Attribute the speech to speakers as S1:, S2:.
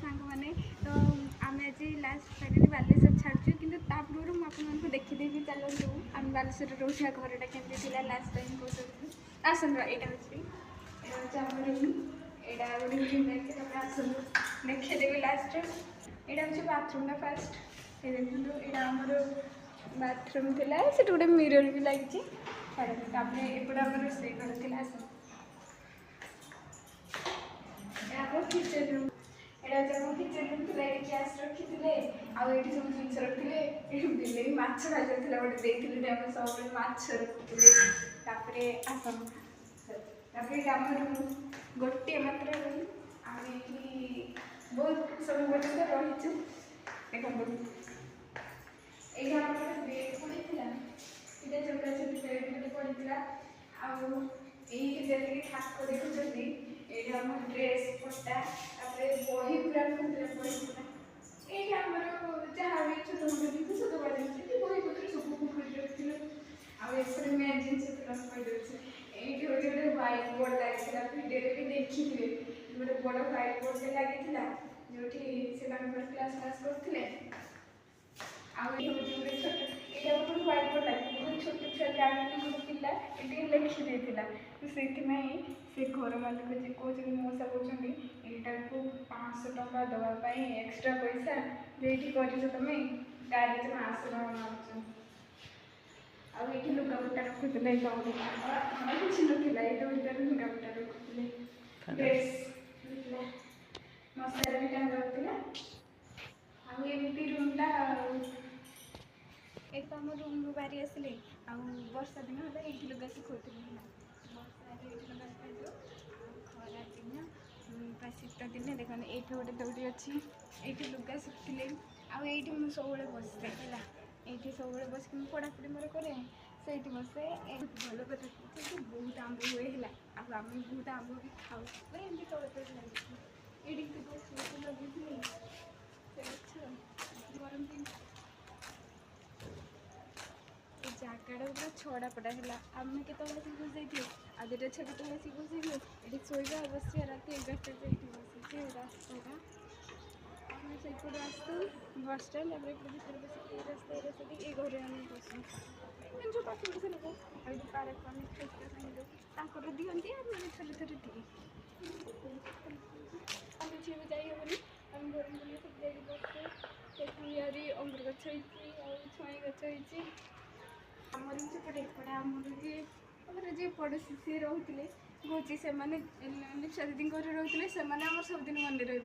S1: सांग मैंने तो आम आज लास्ट फाइनाली बालेश्वर छाड़ू कि पूर्व मुझे देखीदेवी चलू आम बालेश्वर रोषा घरटा केमती लास्ट टाइम कौन आसन यहाँ हूँ आम रूम यहाँ गोटे रूम आसन देखीदेवी लास्ट यहाँ हूँ बाथरूम फास्ट ये देखो यहाँ आमर बाथरूम थी से गोटे मिरर भी लगी एपटे आम रोसे घर थी किचन रूम यहाँ हूँ किचन रूम थी गैस रखी थे आउ सब जिन रखी बिले माछ भाजा गोटे देखते आम सब माछ रखुले आसन आम रूम गोटे मात्र रूम आम बहुत समय पर्यटन रहीचु देखो यहाँ बेड पड़ा ये चौका चौकी बेड गोटे पड़ा आई ठाक देखुं ये आम ड्रेस पट्टा बही पूरा बही ये आम जहाँ भी छोट मोट जिन सब बही पत्र सब फुफुड़ी रखी आए मेन जिन कहीदे ये गोटे गोटे व्हाइट बोर्ड लगी भिडियो भी देखी गोटे बड़ व्हाइट बोर्ड लगी जो क्लास क्लास करते छोट व्हाइट बोर्ड लगे छोट छुआ जानी गोटे पिला ये लिखिदे तो से घर मालिक जी कौन मौसा कहते यहाँ को 500 टका दवापाई एक्सट्रा पैसा जो कर तुम गाड़ी 500 टका मार्च आगे लुगापटा रखुले किसी ना ये लुगापटा रखुले ड्रेस मसाला भी टांगा होता आमती रूमटा एक तो आम रूम रू बाहरी आसिले वर्षा दिन है ये लुगा सुखोली वर्षा लुगा सुखाई खरा दिन पूरा शीत दिन देखो ये गोटे दौड़ी अच्छी ये लुगा सुखिले आई सब बसते है ये सब बस पढ़ापढ़ी मोर कै से बसे भल कथा बहुत आंब हुए है आम बहुत आंब भी खाऊ एमती तौर तौर लगे ये लगे गरम दिन जगाटा पूरा छड़ा पड़ा है आम के बस जाइए आज जो छे बस बसे ये शोबा बस रात 11टा बस रास्ता आम से आसतु बस स्टैंड भर बस रास्ता ये घर आम बसू जो पास से लोग पार्क आम दिखते दिखती आम थोड़े थोड़े दिए आम झील भी जाइए आम घर बुले सब जा बसते यारी अंगुर गछ छुई गछ आमर सेपटे एपटे आमर जी पड़ोसी सी रोते कौच से लिप्सा दीदी घर रोते से सबदिन मन रही